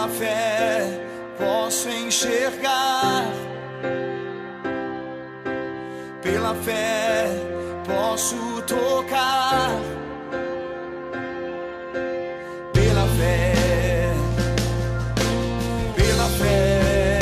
Pela fé posso enxergar, pela fé posso tocar, pela fé, pela fé.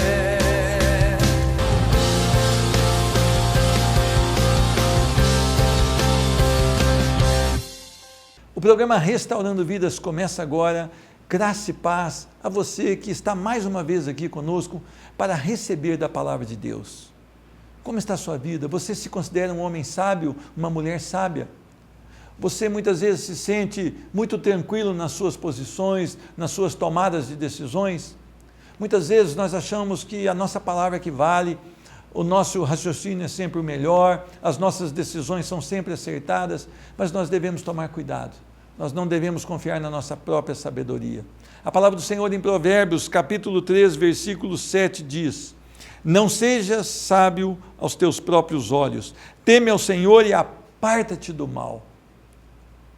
O programa Restaurando Vidas começa agora. Graça e paz a você que está mais uma vez aqui conosco para receber da palavra de Deus. Como está a sua vida? Você se considera um homem sábio, uma mulher sábia? Você muitas vezes se sente muito tranquilo nas suas posições, nas suas tomadas de decisões? Muitas vezes nós achamos que a nossa palavra é que vale, o nosso raciocínio é sempre o melhor, as nossas decisões são sempre acertadas, mas nós devemos tomar cuidado. Nós não devemos confiar na nossa própria sabedoria. A palavra do Senhor em Provérbios, capítulo 3, versículo 7 diz: não sejas sábio aos teus próprios olhos, teme ao Senhor e aparta-te do mal.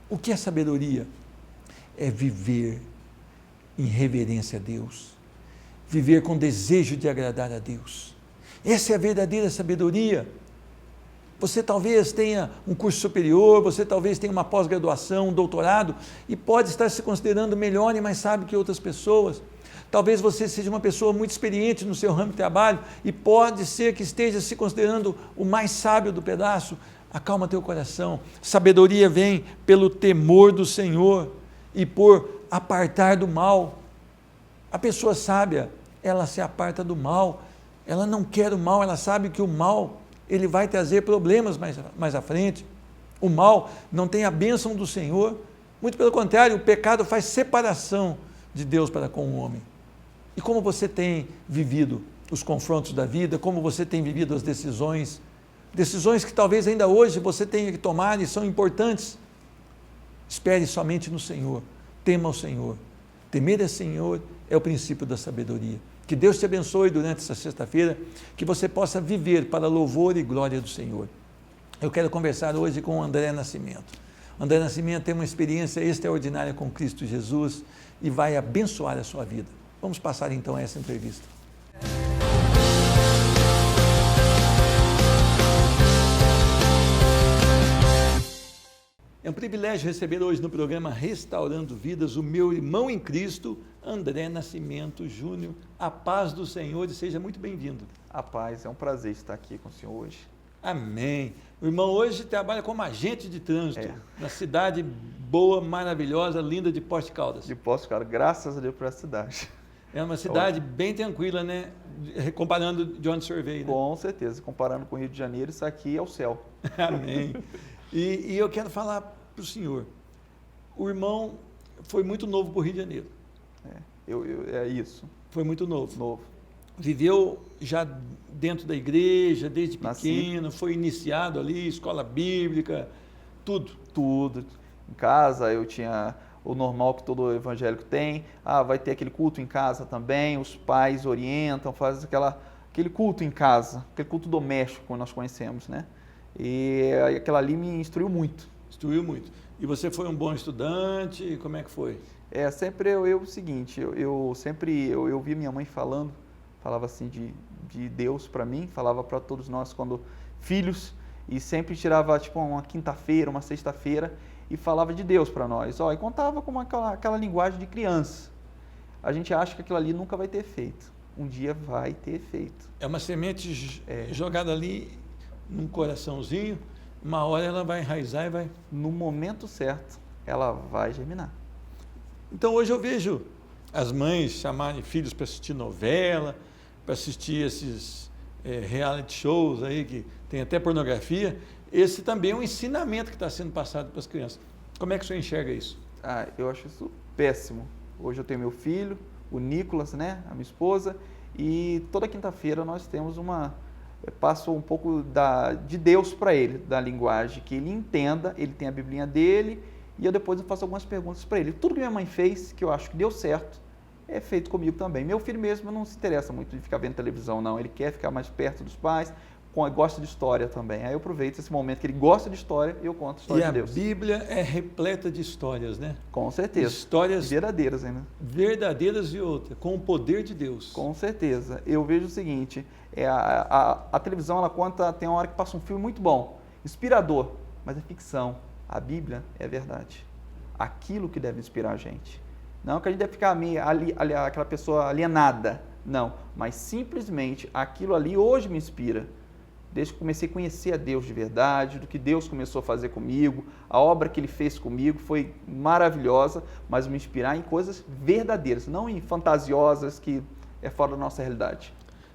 O que é sabedoria? É viver em reverência a Deus, viver com desejo de agradar a Deus. Essa é a verdadeira sabedoria. Você talvez tenha um curso superior, você talvez tenha uma pós-graduação, um doutorado, e pode estar se considerando melhor e mais sábio que outras pessoas. Talvez você seja uma pessoa muito experiente no seu ramo de trabalho, e pode ser que esteja se considerando o mais sábio do pedaço. Acalma teu coração. Sabedoria vem pelo temor do Senhor e por apartar do mal. A pessoa sábia, ela se aparta do mal, ela não quer o mal, ela sabe que o mal ele vai trazer problemas mais à frente. O mal não tem a bênção do Senhor, muito pelo contrário, o pecado faz separação de Deus para com o homem. E como você tem vivido os confrontos da vida, como você tem vivido as decisões que talvez ainda hoje você tenha que tomar e são importantes? Espere somente no Senhor, tema ao Senhor. Temer ao Senhor é o princípio da sabedoria. Que Deus te abençoe durante essa sexta-feira, que você possa viver para louvor e glória do Senhor. Eu quero conversar hoje com o André Nascimento. O André Nascimento tem uma experiência extraordinária com Cristo Jesus e vai abençoar a sua vida. Vamos passar então a essa entrevista. É um privilégio receber hoje no programa Restaurando Vidas o meu irmão em Cristo, André Nascimento Júnior. A paz do Senhor e seja muito bem-vindo. A paz, é um prazer estar aqui com o senhor hoje. Amém. O irmão hoje trabalha como agente de trânsito na cidade boa, maravilhosa, linda de Poços de Caldas. De Poços de Caldas, graças a Deus por essa cidade. É uma cidade bem tranquila, né? Comparando de onde o senhor veio, né? Com certeza, comparando com o Rio de Janeiro, isso aqui é o céu. Amém. E eu quero falar para o senhor, o irmão foi muito novo para o Rio de Janeiro. É isso. Foi muito novo. Novo. Viveu já dentro da igreja, desde pequeno, foi iniciado ali, escola bíblica, tudo. Tudo. Em casa eu tinha o normal que todo evangélico tem, vai ter aquele culto em casa também, os pais orientam, fazem aquele culto em casa, aquele culto doméstico que nós conhecemos, né? E aquela ali me instruiu muito. Instruiu muito. E você foi um bom estudante? Como é que foi? Sempre o seguinte, eu via minha mãe falava assim de Deus para mim, falava para todos nós quando filhos, e sempre tirava tipo uma quinta-feira, uma sexta-feira e falava de Deus para nós. E contava com aquela linguagem de criança. A gente acha que aquilo ali nunca vai ter efeito. Um dia vai ter efeito. É uma semente jogada ali num coraçãozinho, uma hora ela vai enraizar e vai... No momento certo, ela vai germinar. Então hoje eu vejo as mães chamarem filhos para assistir novela, para assistir esses reality shows aí, que tem até pornografia. Esse também é um ensinamento que está sendo passado para as crianças. Como é que o senhor enxerga isso? Eu acho isso péssimo. Hoje eu tenho meu filho, o Nicolas, né, a minha esposa, e toda quinta-feira nós temos passo um pouco de Deus para ele, da linguagem, que ele entenda, ele tem a biblinha dele, e depois eu faço algumas perguntas para ele. Tudo que minha mãe fez, que eu acho que deu certo, é feito comigo também. Meu filho mesmo não se interessa muito de ficar vendo televisão, não. Ele quer ficar mais perto dos pais, gosta de história também. Aí eu aproveito esse momento que ele gosta de história e eu conto a história de Deus. E a Bíblia é repleta de histórias, né? Com certeza. Histórias verdadeiras ainda. Verdadeiras e outras, com o poder de Deus. Com certeza. Eu vejo o seguinte, a televisão ela conta, tem uma hora que passa um filme muito bom, inspirador, mas é ficção. A Bíblia é verdade. Aquilo que deve inspirar a gente. Não que a gente deve ficar aquela pessoa alienada, não, mas simplesmente aquilo ali hoje me inspira. Desde que comecei a conhecer a Deus de verdade, do que Deus começou a fazer comigo, a obra que Ele fez comigo foi maravilhosa, mas me inspirar em coisas verdadeiras, não em fantasiosas que é fora da nossa realidade.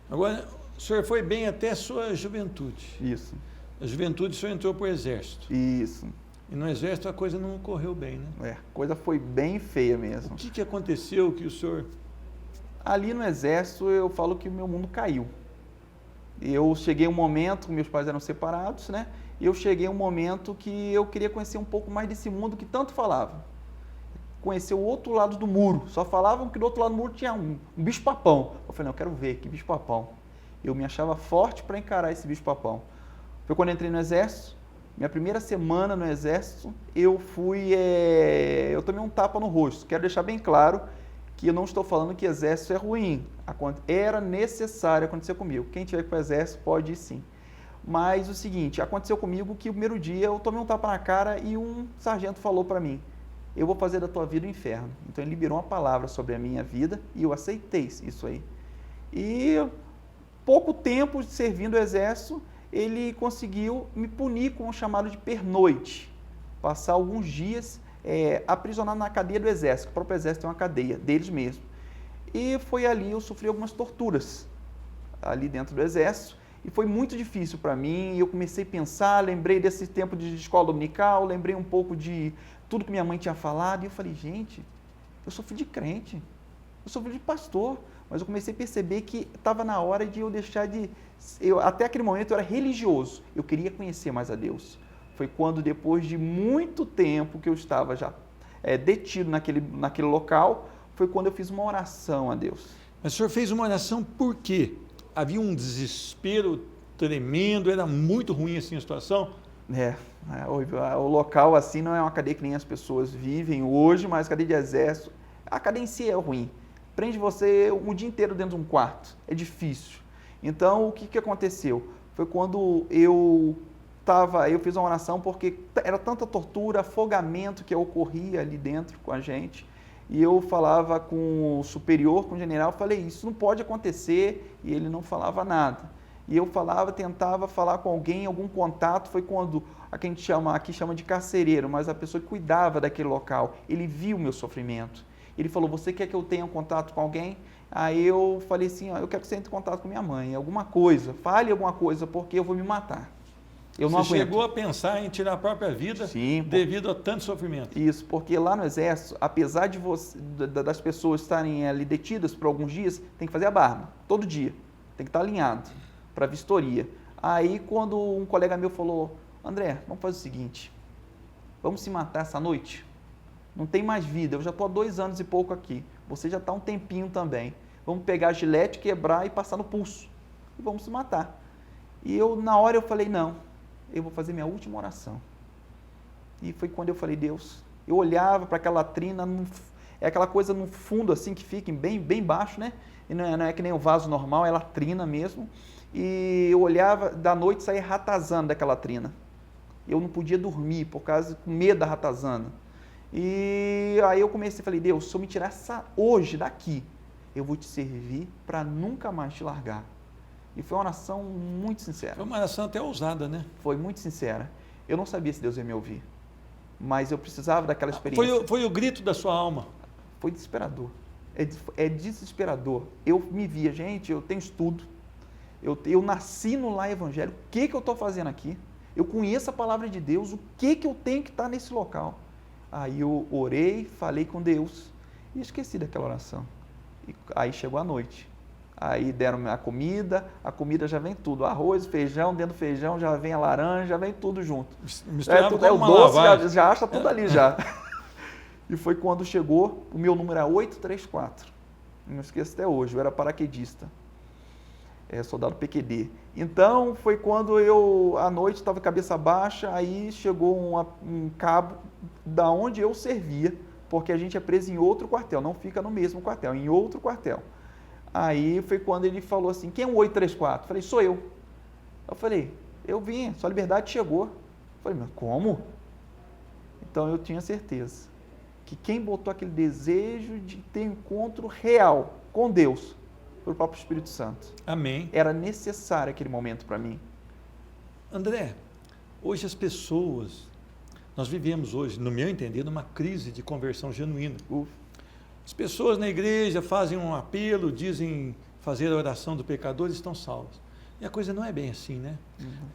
Agora, o senhor foi bem até a sua juventude. Isso. A juventude o senhor entrou para o exército. Isso. E no exército a coisa não correu bem, né? A coisa foi bem feia mesmo. O que aconteceu que o senhor... Ali no exército eu falo que o meu mundo caiu. Eu cheguei um momento, meus pais eram separados, né? E eu cheguei um momento que eu queria conhecer um pouco mais desse mundo que tanto falava. Conhecer o outro lado do muro. Só falavam que do outro lado do muro tinha um bicho-papão. Eu falei, não, eu quero ver, que bicho-papão. Eu me achava forte para encarar esse bicho-papão. Foi quando eu entrei no exército. Minha primeira semana no exército, eu tomei um tapa no rosto. Quero deixar bem claro que eu não estou falando que exército é ruim. Era necessário acontecer comigo. Quem tiver para o exército pode ir sim. Mas o seguinte, aconteceu comigo que o primeiro dia eu tomei um tapa na cara e um sargento falou para mim, eu vou fazer da tua vida o inferno. Então ele liberou uma palavra sobre a minha vida e eu aceitei isso aí. E pouco tempo servindo o exército, ele conseguiu me punir com o chamado de pernoite. Passar alguns dias aprisionado na cadeia do exército. O próprio exército tem uma cadeia deles mesmo. E foi ali, eu sofri algumas torturas ali dentro do exército. E foi muito difícil para mim. Eu comecei a pensar, lembrei desse tempo de escola dominical, lembrei um pouco de tudo que minha mãe tinha falado. E eu falei, gente, eu sou filho de crente, eu sou filho de pastor. Mas eu comecei a perceber que estava na hora de eu deixar de... até aquele momento eu era religioso, eu queria conhecer mais a Deus. Foi quando, depois de muito tempo que eu estava já detido naquele local, foi quando eu fiz uma oração a Deus. Mas o senhor fez uma oração por quê? Havia um desespero tremendo, era muito ruim assim a situação? O local assim não é uma cadeia que nem as pessoas vivem hoje, mas cadeia de exército, a cadeia em si é ruim. Prende você o dia inteiro dentro de um quarto, é difícil. Então, o que aconteceu? Foi quando eu fiz uma oração porque era tanta tortura, afogamento que ocorria ali dentro com a gente. E eu falava com o superior, com o general, falei, isso não pode acontecer, e ele não falava nada. E eu tentava falar com alguém, algum contato, foi quando aqui chama de carcereiro, mas a pessoa que cuidava daquele local, ele viu o meu sofrimento. Ele falou, você quer que eu tenha um contato com alguém? Aí eu falei assim, eu quero que você entre em contato com minha mãe, alguma coisa, fale alguma coisa, porque eu vou me matar. Eu não aguento. Você chegou a pensar em tirar a própria vida. Sim, devido a tanto sofrimento? Isso, porque lá no exército, apesar de das pessoas estarem ali detidas por alguns dias, tem que fazer a barba, todo dia, tem que estar alinhado para vistoria. Aí quando um colega meu falou, André, vamos fazer o seguinte, vamos se matar essa noite? Não tem mais vida, eu já estou há 2 anos e pouco aqui, você já está há um tempinho também. Vamos pegar a gilete, quebrar e passar no pulso. E vamos se matar. E na hora eu falei, não, eu vou fazer minha última oração. E foi quando eu falei, Deus, eu olhava para aquela latrina, é aquela coisa no fundo assim que fica bem baixo, né? E não é que nem o vaso normal, é latrina mesmo. E eu olhava, da noite saía ratazana daquela latrina. Eu não podia dormir com medo da ratazana. E aí eu comecei, falei, Deus, se eu me tirar hoje daqui, eu vou te servir para nunca mais te largar. E foi uma oração muito sincera. Foi uma oração até ousada, né? Foi muito sincera. Eu não sabia se Deus ia me ouvir, mas eu precisava daquela experiência. Foi o grito da sua alma. Foi desesperador. É desesperador. Eu me via, gente, eu tenho estudo, eu nasci no lar evangélico, o que eu estou fazendo aqui? Eu conheço a palavra de Deus, o que eu tenho que estar nesse local? Aí eu orei, falei com Deus e esqueci daquela oração. E aí chegou a noite. Aí deram a comida já vem tudo. Arroz, feijão, dentro do feijão já vem a laranja, já vem tudo junto. Misturado com o doce, lavagem. já acha tudo ali já. E foi quando chegou, o meu número era 834. Não esqueço até hoje, eu era paraquedista. soldado PQD. Então, foi quando eu, à noite, estava cabeça baixa, aí chegou um cabo da onde eu servia, porque a gente é preso em outro quartel, não fica no mesmo quartel, em outro quartel. Aí foi quando ele falou assim, quem é o 834? Eu falei, sou eu. Eu falei, eu vim, sua liberdade chegou. Eu falei, mas como? Então eu tinha certeza que quem botou aquele desejo de ter encontro real com Deus foi o próprio Espírito Santo. Amém. Era necessário aquele momento para mim. André, hoje as pessoas, nós vivemos hoje, no meu entender, numa crise de conversão genuína. As pessoas na igreja fazem um apelo, dizem fazer a oração do pecador e estão salvos. E a coisa não é bem assim, né?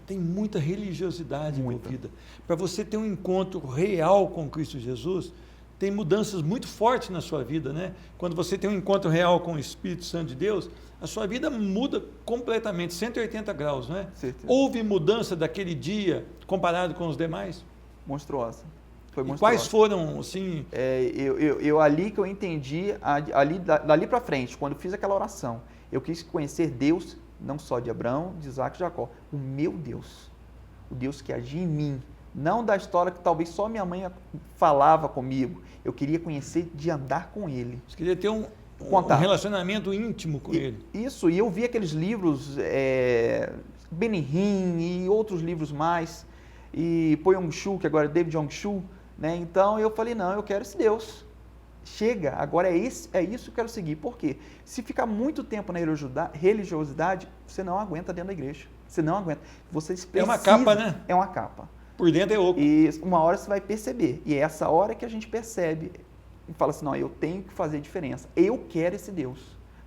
Tem muita religiosidade envolvida. Para você ter um encontro real com Cristo Jesus, tem mudanças muito fortes na sua vida, né? Quando você tem um encontro real com o Espírito Santo de Deus, a sua vida muda completamente, 180 graus, não é? Certeza. Houve mudança daquele dia comparado com os demais? Monstruosa. Foi E monstruosa. quais foram, assim... Eu ali que eu entendi, dali para frente, quando eu fiz aquela oração, eu quis conhecer Deus, não só de Abraão, de Isaac e Jacó, o meu Deus, o Deus que agia em mim, não da história que talvez só minha mãe falava comigo, eu queria conhecer de andar com Ele. Você queria ter um relacionamento íntimo com Ele. Isso, e eu vi aqueles livros, Benihim e outros livros mais, e Po Yong-Shu, que agora é David Yong-Shu, né? Então eu falei, não, eu quero esse Deus. Chega, agora é isso que eu quero seguir. Por quê? Se ficar muito tempo na religiosidade, você não aguenta dentro da igreja. Você não aguenta. Vocês precisam, é uma capa, né? É uma capa. Por dentro é oco. E uma hora você vai perceber. E é essa hora que a gente percebe e fala assim, não, eu tenho que fazer diferença. Eu quero esse Deus.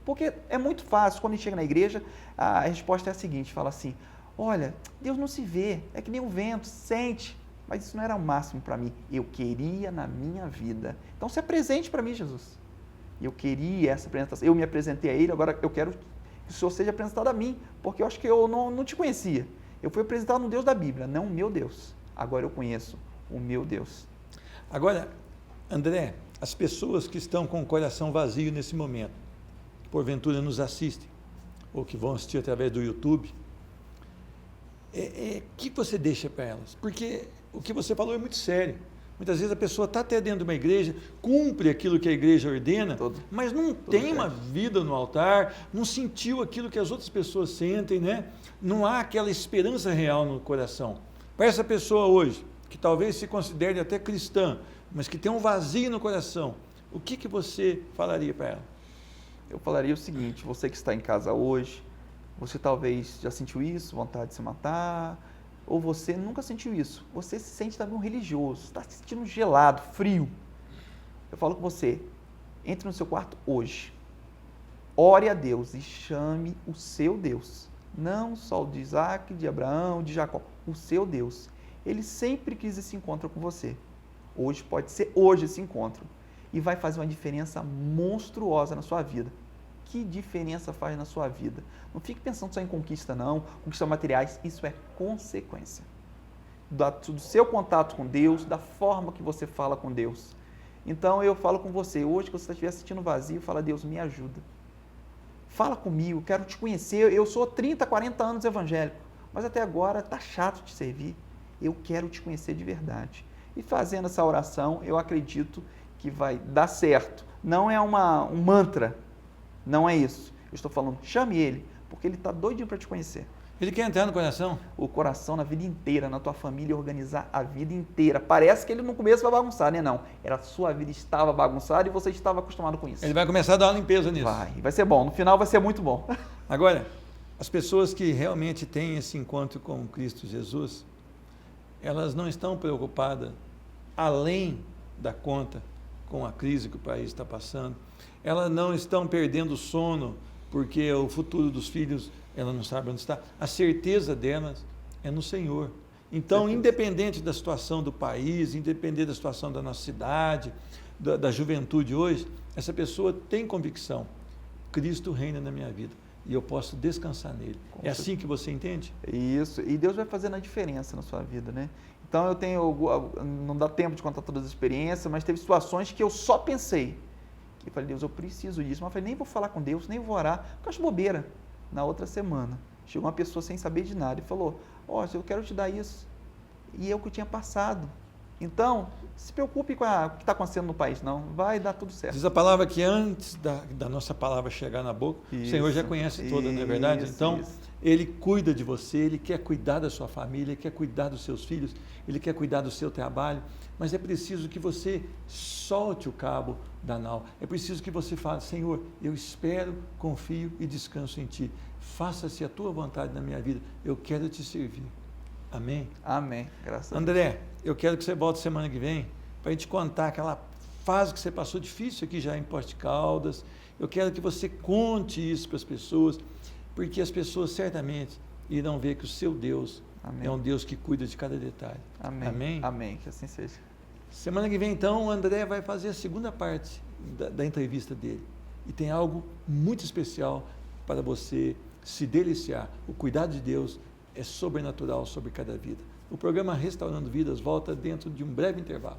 Porque é muito fácil, quando a gente chega na igreja, a resposta é a seguinte, fala assim, olha, Deus não se vê, é que nem o vento, sente. Mas isso não era o máximo para mim. Eu queria na minha vida. Então, se apresente para mim, Jesus. Eu queria essa apresentação. Eu me apresentei a Ele, agora eu quero que o Senhor seja apresentado a mim, porque eu acho que eu não te conhecia. Eu fui apresentado no Deus da Bíblia, não o meu Deus. Agora eu conheço o meu Deus. Agora, André, as pessoas que estão com o coração vazio nesse momento, que porventura nos assistem, ou que vão assistir através do YouTube, que você deixa para elas? Porque o que você falou é muito sério. Muitas vezes a pessoa está até dentro de uma igreja, cumpre aquilo que a igreja ordena, mas não tem uma vida no altar, não sentiu aquilo que as outras pessoas sentem, né? Não há aquela esperança real no coração. Para essa pessoa hoje, que talvez se considere até cristã, mas que tem um vazio no coração, o que você falaria para ela? Eu falaria o seguinte, você que está em casa hoje, você talvez já sentiu isso, vontade de se matar, ou você nunca sentiu isso. Você se sente também um religioso, está se sentindo gelado, frio. Eu falo com você, entre no seu quarto hoje, ore a Deus e chame o seu Deus. Não só o de Isaac, de Abraão, de Jacó, o seu Deus. Ele sempre quis esse encontro com você. Hoje pode ser hoje esse encontro. E vai fazer uma diferença monstruosa na sua vida. Que diferença faz na sua vida? Não fique pensando só em conquista, não. Conquistas materiais, isso é consequência. Do seu contato com Deus, da forma que você fala com Deus. Então eu falo com você, hoje que você estiver sentindo vazio, fala, Deus, me ajuda. Fala comigo, quero te conhecer. Eu sou 30, 40 anos evangélico, mas até agora está chato te servir. Eu quero te conhecer de verdade. E fazendo essa oração, eu acredito que vai dar certo. Não é um mantra, não é isso. Eu estou falando, chame Ele, porque Ele está doidinho para te conhecer. Ele quer entrar no coração? O coração na vida inteira, na tua família, organizar a vida inteira. Parece que ele no começo vai bagunçar, né? Não. Era a sua vida estava bagunçada e você estava acostumado com isso. Ele vai começar a dar uma limpeza nisso. Vai ser bom. No final vai ser muito bom. Agora, as pessoas que realmente têm esse encontro com Cristo Jesus, elas não estão preocupadas além da conta com a crise que o país está passando. Elas não estão perdendo o sono porque o futuro dos filhos, ela não sabe onde está. A certeza delas é no Senhor. Então, independente da situação do país, independente da situação da nossa cidade, da juventude hoje, essa pessoa tem convicção. Cristo reina na minha vida e eu posso descansar nele. É assim que você entende? Isso. E Deus vai fazendo a diferença na sua vida, né? Então, não dá tempo de contar todas as experiências, mas teve situações que eu só pensei. Eu falei, Deus, eu preciso disso. Mas eu falei, nem vou falar com Deus, nem vou orar, porque eu acho bobeira. Na outra semana, chegou uma pessoa sem saber de nada e falou, eu quero te dar isso. E eu que tinha passado. Então, se preocupe com o que está acontecendo no país, não. Vai dar tudo certo. Diz a palavra que antes da nossa palavra chegar na boca, o Senhor já conhece toda, não é verdade? Então, Ele cuida de você, Ele quer cuidar da sua família, Ele quer cuidar dos seus filhos, Ele quer cuidar do seu trabalho, mas é preciso que você solte o cabo da nau. É preciso que você fale, Senhor, eu espero, confio e descanso em Ti. Faça-se a Tua vontade na minha vida, eu quero Te servir. Amém? Amém. Graças a Deus. André, eu quero que você volte semana que vem para a gente contar aquela fase que você passou difícil aqui já em Poços de Caldas. Eu quero que você conte isso para as pessoas, porque as pessoas certamente irão ver que o seu Deus é um Deus que cuida de cada detalhe. Amém. Amém? Amém. Que assim seja. Semana que vem, então, o André vai fazer a segunda parte da entrevista dele. E tem algo muito especial para você se deliciar. O cuidado de Deus é sobrenatural sobre cada vida. O programa Restaurando Vidas volta dentro de um breve intervalo.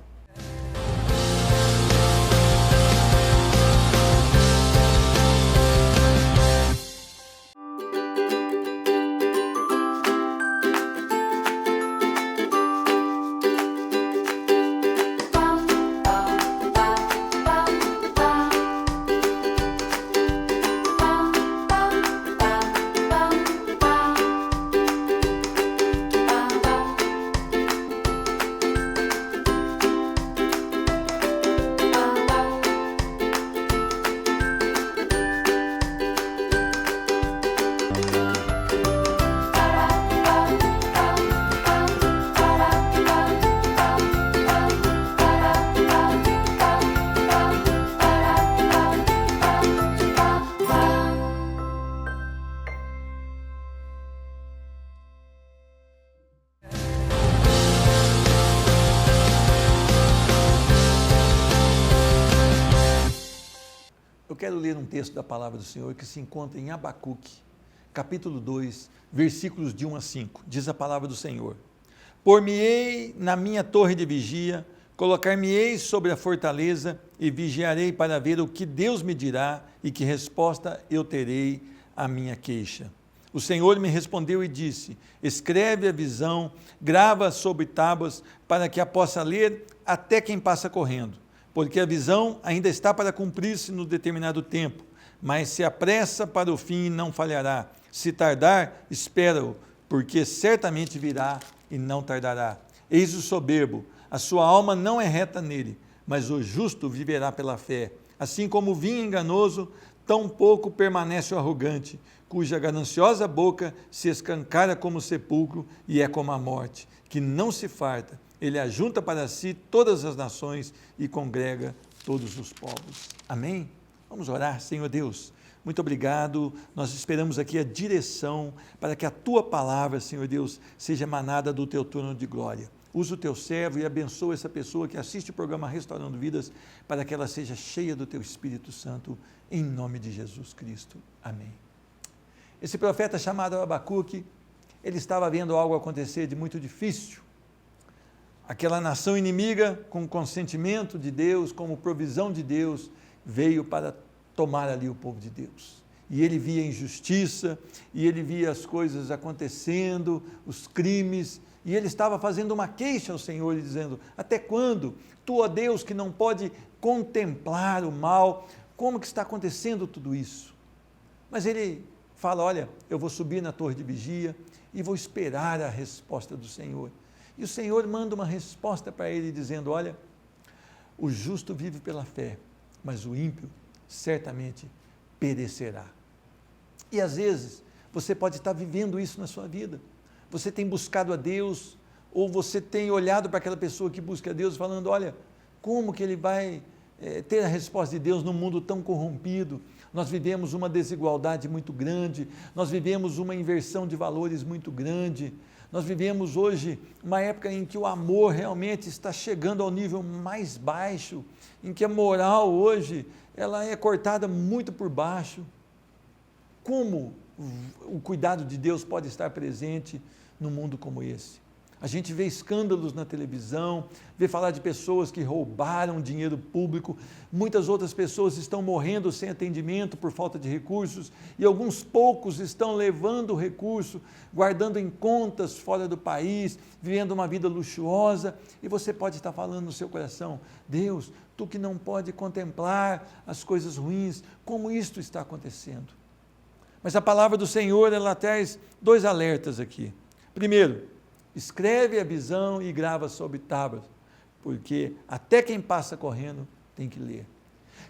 Eu quero ler um texto da palavra do Senhor que se encontra em Abacuque, capítulo 2, versículos de 1 a 5. Diz a palavra do Senhor: Por-me-ei na minha torre de vigia, colocar-me-ei sobre a fortaleza e vigiarei para ver o que Deus me dirá e que resposta eu terei à minha queixa. O Senhor me respondeu e disse: Escreve a visão, grava sobre tábuas, para que a possa ler até quem passa correndo. Porque a visão ainda está para cumprir-se no determinado tempo, mas se apressa para o fim e não falhará. Se tardar, espera-o, porque certamente virá e não tardará. Eis o soberbo, a sua alma não é reta nele, mas o justo viverá pela fé. Assim como o vinho enganoso, tão pouco permanece o arrogante, cuja gananciosa boca se escancara como o sepulcro e é como a morte, que não se farta. Ele ajunta para si todas as nações e congrega todos os povos. Amém? Vamos orar. Senhor Deus, muito obrigado. Nós esperamos aqui a direção para que a Tua palavra, Senhor Deus, seja emanada do Teu trono de glória. Usa o Teu servo e abençoa essa pessoa que assiste o programa Restaurando Vidas, para que ela seja cheia do Teu Espírito Santo, em nome de Jesus Cristo. Amém. Esse profeta chamado Abacuque, ele estava vendo algo acontecer de muito difícil. Aquela nação inimiga, com o consentimento de Deus, como provisão de Deus, veio para tomar ali o povo de Deus. E ele via injustiça, e ele via as coisas acontecendo, os crimes, e ele estava fazendo uma queixa ao Senhor, dizendo: até quando? Tu, ó Deus, que não pode contemplar o mal, como que está acontecendo tudo isso? Mas ele fala: olha, eu vou subir na torre de vigia e vou esperar a resposta do Senhor. E o Senhor manda uma resposta para ele, dizendo: olha, o justo vive pela fé, mas o ímpio certamente perecerá. E às vezes, você pode estar vivendo isso na sua vida. Você tem buscado a Deus, ou você tem olhado para aquela pessoa que busca a Deus, falando: olha, como que ele vai ter a resposta de Deus num mundo tão corrompido? Nós vivemos uma desigualdade muito grande, nós vivemos uma inversão de valores muito grande. Nós vivemos hoje uma época em que o amor realmente está chegando ao nível mais baixo, em que a moral hoje ela é cortada muito por baixo. Como o cuidado de Deus pode estar presente num mundo como esse? A gente vê escândalos na televisão, vê falar de pessoas que roubaram dinheiro público, muitas outras pessoas estão morrendo sem atendimento por falta de recursos e alguns poucos estão levando o recurso, guardando em contas fora do país, vivendo uma vida luxuosa, e você pode estar falando no seu coração: Deus, tu que não pode contemplar as coisas ruins, como isto está acontecendo? Mas a palavra do Senhor, ela traz 2 alertas aqui. Primeiro, escreve a visão e grava sobre tábuas, porque até quem passa correndo tem que ler.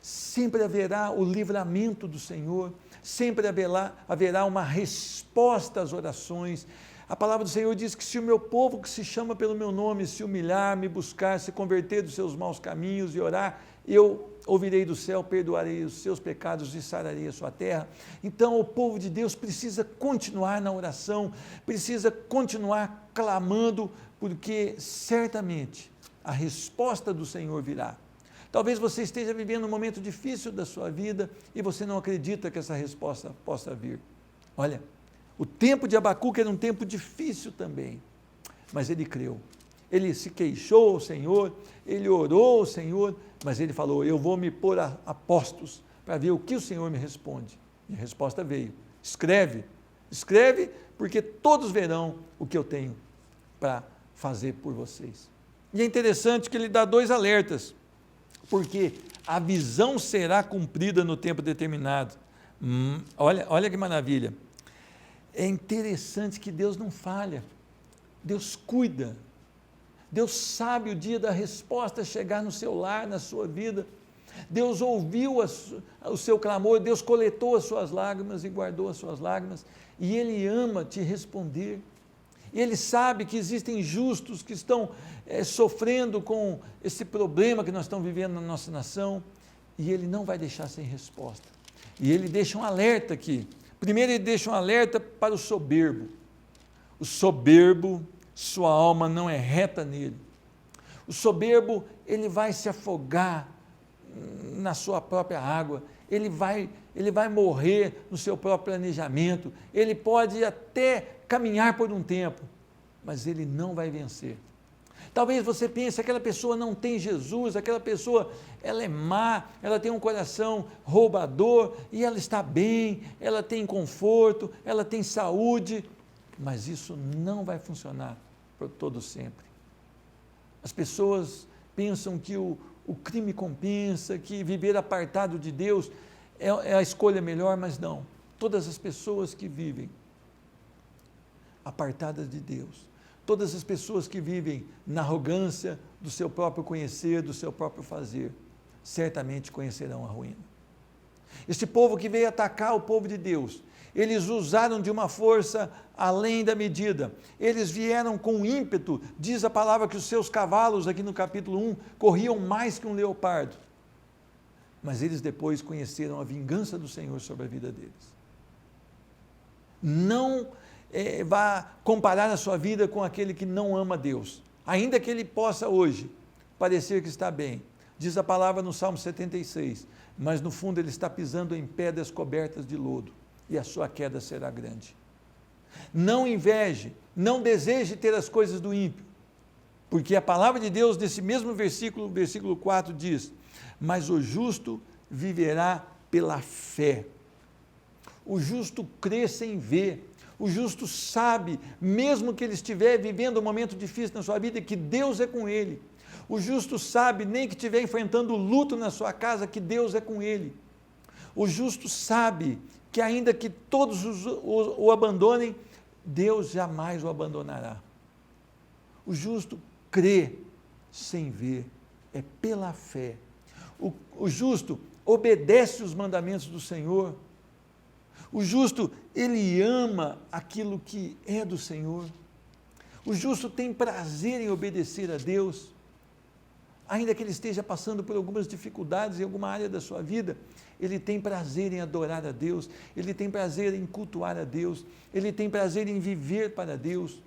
Sempre haverá o livramento do Senhor, sempre haverá uma resposta às orações. A palavra do Senhor diz que se o meu povo que se chama pelo meu nome se humilhar, me buscar, se converter dos seus maus caminhos e orar, eu ouvirei do céu, perdoarei os seus pecados e sararei a sua terra. Então o povo de Deus precisa continuar na oração, precisa continuar clamando, porque certamente a resposta do Senhor virá. Talvez você esteja vivendo um momento difícil da sua vida e você não acredita que essa resposta possa vir. Olha, o tempo de Abacuque era um tempo difícil também, mas ele creu. Ele se queixou ao Senhor, ele orou ao Senhor, mas ele falou: eu vou me pôr a postos para ver o que o Senhor me responde. E a resposta veio: escreve, porque todos verão o que eu tenho para fazer por vocês. E é interessante que ele dá 2 alertas, porque a visão será cumprida no tempo determinado. Olha que maravilha. É interessante que Deus não falha, Deus cuida, Deus sabe o dia da resposta chegar no seu lar, na sua vida. Deus ouviu o seu clamor, Deus coletou as suas lágrimas e guardou as suas lágrimas, e Ele ama te responder. E Ele sabe que existem justos que estão sofrendo com esse problema que nós estamos vivendo na nossa nação, e Ele não vai deixar sem resposta. E Ele deixa um alerta aqui. Primeiro Ele deixa um alerta para o soberbo. O soberbo, sua alma não é reta nele. O soberbo, ele vai se afogar na sua própria água, ele vai morrer no seu próprio planejamento, ele pode até caminhar por um tempo, mas ele não vai vencer. Talvez você pense: aquela pessoa não tem Jesus, aquela pessoa, ela é má, ela tem um coração roubador, e ela está bem, ela tem conforto, ela tem saúde, mas isso não vai funcionar por todo sempre. As pessoas pensam que o crime compensa, que viver apartado de Deus é a escolha melhor, mas não. Todas as pessoas que vivem apartadas de Deus, todas as pessoas que vivem na arrogância do seu próprio conhecer, do seu próprio fazer, certamente conhecerão a ruína. Este povo que veio atacar o povo de Deus, eles usaram de uma força além da medida, eles vieram com ímpeto. Diz a palavra que os seus cavalos, aqui no capítulo 1, corriam mais que um leopardo, mas eles depois conheceram a vingança do Senhor sobre a vida deles. Não vá comparar a sua vida com aquele que não ama Deus, ainda que ele possa hoje parecer que está bem. Diz a palavra no Salmo 76, mas no fundo ele está pisando em pedras cobertas de lodo, e a sua queda será grande. Não inveje, não deseje ter as coisas do ímpio, porque a palavra de Deus, nesse mesmo versículo 4 diz: mas o justo viverá pela fé. O justo crê sem ver, o justo sabe, mesmo que ele estiver vivendo um momento difícil na sua vida, que Deus é com ele. O justo sabe, nem que estiver enfrentando luto na sua casa, que Deus é com ele. O justo sabe que ainda que todos o abandonem, Deus jamais o abandonará. O justo crê sem ver, é pela fé. O justo obedece os mandamentos do Senhor. O justo, ele ama aquilo que é do Senhor. O justo tem prazer em obedecer a Deus, ainda que ele esteja passando por algumas dificuldades em alguma área da sua vida. Ele tem prazer em adorar a Deus, ele tem prazer em cultuar a Deus, ele tem prazer em viver para Deus.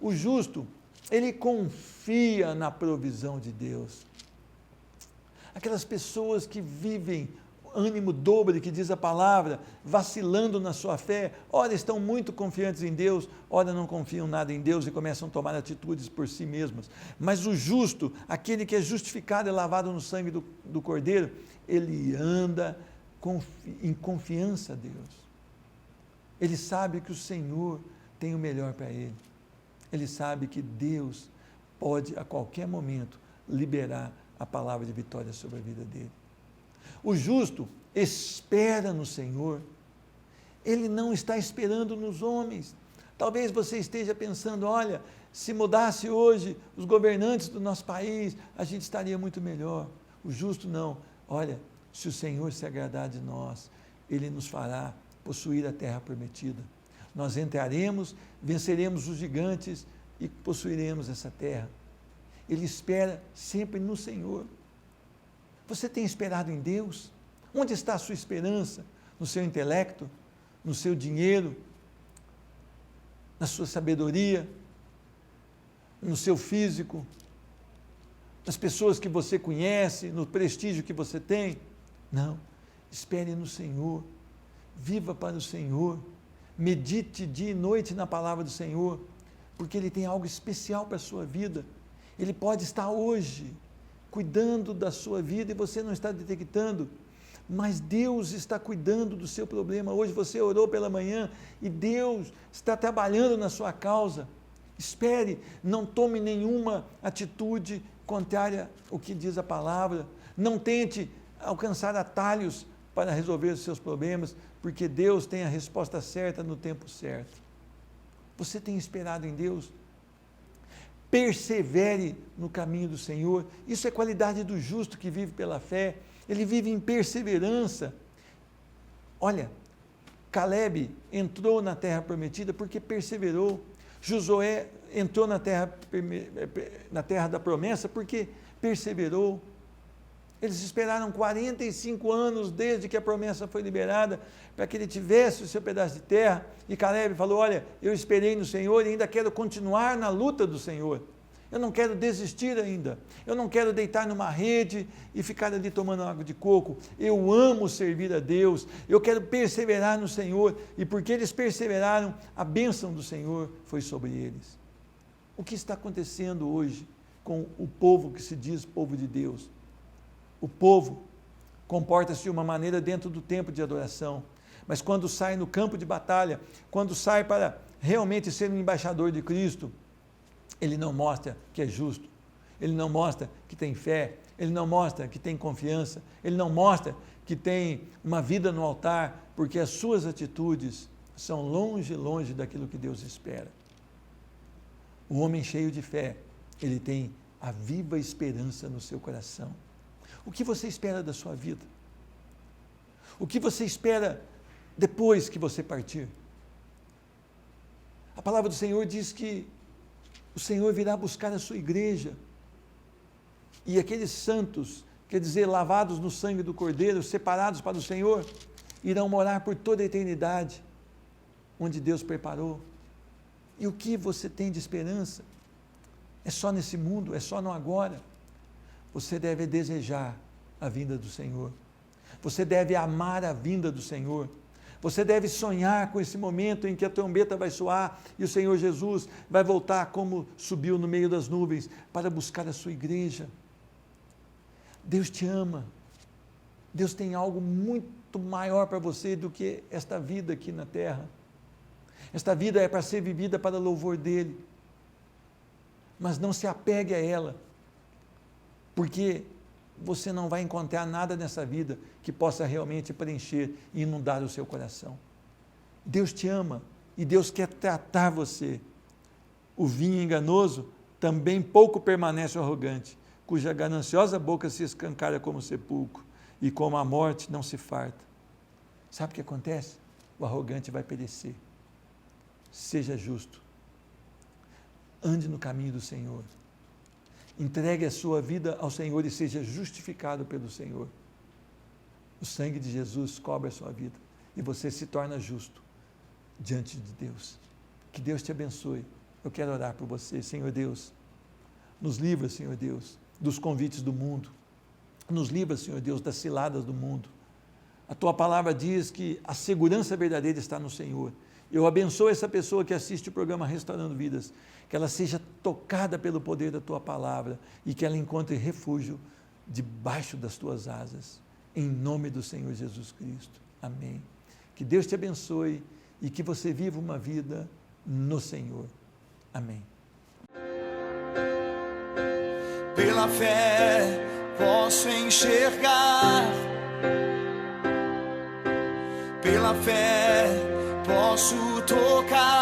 O justo, ele confia na provisão de Deus. Aquelas pessoas que vivem ânimo dobre, que diz a palavra, vacilando na sua fé, ora estão muito confiantes em Deus, ora não confiam nada em Deus e começam a tomar atitudes por si mesmas. Mas o justo, aquele que é justificado e lavado no sangue do Cordeiro, ele anda em confiança a Deus. Ele sabe que o Senhor tem o melhor para ele. Ele sabe que Deus pode a qualquer momento liberar a palavra de vitória sobre a vida dele. O justo espera no Senhor. Ele não está esperando nos homens. Talvez você esteja pensando, olha, se mudasse hoje os governantes do nosso país, a gente estaria muito melhor. O justo não. Olha, se o Senhor se agradar de nós, Ele nos fará possuir a terra prometida. Nós entraremos, venceremos os gigantes e possuiremos essa terra. Ele espera sempre no Senhor. Você tem esperado em Deus? Onde está a sua esperança? No seu intelecto? No seu dinheiro? Na sua sabedoria? No seu físico? Nas pessoas que você conhece? No prestígio que você tem? Não. Espere no Senhor. Viva para o Senhor. Medite dia e noite na palavra do Senhor, porque Ele tem algo especial para a sua vida. Ele pode estar hoje cuidando da sua vida e você não está detectando, mas Deus está cuidando do seu problema. Hoje você orou pela manhã e Deus está trabalhando na sua causa. Espere, não tome nenhuma atitude contrária ao que diz a palavra, não tente alcançar atalhos para resolver os seus problemas, porque Deus tem a resposta certa no tempo certo. Você tem esperado em Deus? Persevere no caminho do Senhor. Isso é qualidade do justo que vive pela fé. Ele vive em perseverança. Olha, Caleb entrou na terra prometida porque perseverou. Josué entrou na terra da promessa porque perseverou. Eles esperaram 45 anos desde que a promessa foi liberada para que ele tivesse o seu pedaço de terra. E Caleb falou, olha, eu esperei no Senhor e ainda quero continuar na luta do Senhor. Eu não quero desistir ainda. Eu não quero deitar numa rede e ficar ali tomando água de coco. Eu amo servir a Deus. Eu quero perseverar no Senhor. E porque eles perseveraram, a bênção do Senhor foi sobre eles. O que está acontecendo hoje com o povo que se diz povo de Deus? O povo comporta-se de uma maneira dentro do tempo de adoração, mas quando sai no campo de batalha, quando sai para realmente ser um embaixador de Cristo, ele não mostra que é justo, ele não mostra que tem fé, ele não mostra que tem confiança, ele não mostra que tem uma vida no altar, porque as suas atitudes são longe, longe daquilo que Deus espera. O homem cheio de fé, ele tem a viva esperança no seu coração. O que você espera da sua vida? O que você espera depois que você partir? A palavra do Senhor diz que o Senhor virá buscar a sua igreja e aqueles santos, quer dizer, lavados no sangue do Cordeiro, separados para o Senhor, irão morar por toda a eternidade, onde Deus preparou. E o que você tem de esperança? É só nesse mundo, é só no agora. Você deve desejar a vinda do Senhor. Você deve amar a vinda do Senhor. Você deve sonhar com esse momento em que a trombeta vai soar e o Senhor Jesus vai voltar como subiu no meio das nuvens para buscar a sua igreja. Deus te ama. Deus tem algo muito maior para você do que esta vida aqui na terra. Esta vida é para ser vivida para louvor dEle. Mas não se apegue a ela, porque você não vai encontrar nada nessa vida que possa realmente preencher e inundar o seu coração. Deus te ama e Deus quer tratar você. O vinho enganoso também pouco permanece o arrogante, cuja gananciosa boca se escancara como sepulcro e como a morte não se farta. Sabe o que acontece? O arrogante vai perecer. Seja justo. Ande no caminho do Senhor. Entregue a sua vida ao Senhor e seja justificado pelo Senhor. O sangue de Jesus cobre a sua vida e você se torna justo diante de Deus. Que Deus te abençoe. Eu quero orar por você, Senhor Deus. Nos livra, Senhor Deus, dos convites do mundo. Nos livra, Senhor Deus, das ciladas do mundo. A tua palavra diz que a segurança verdadeira está no Senhor. Eu abençoo essa pessoa que assiste o programa Restaurando Vidas, que ela seja tocada pelo poder da tua palavra e que ela encontre refúgio debaixo das tuas asas, em nome do Senhor Jesus Cristo. Amém. Que Deus te abençoe e que você viva uma vida no Senhor. Amém. Pela fé posso enxergar, pela fé posso tocar.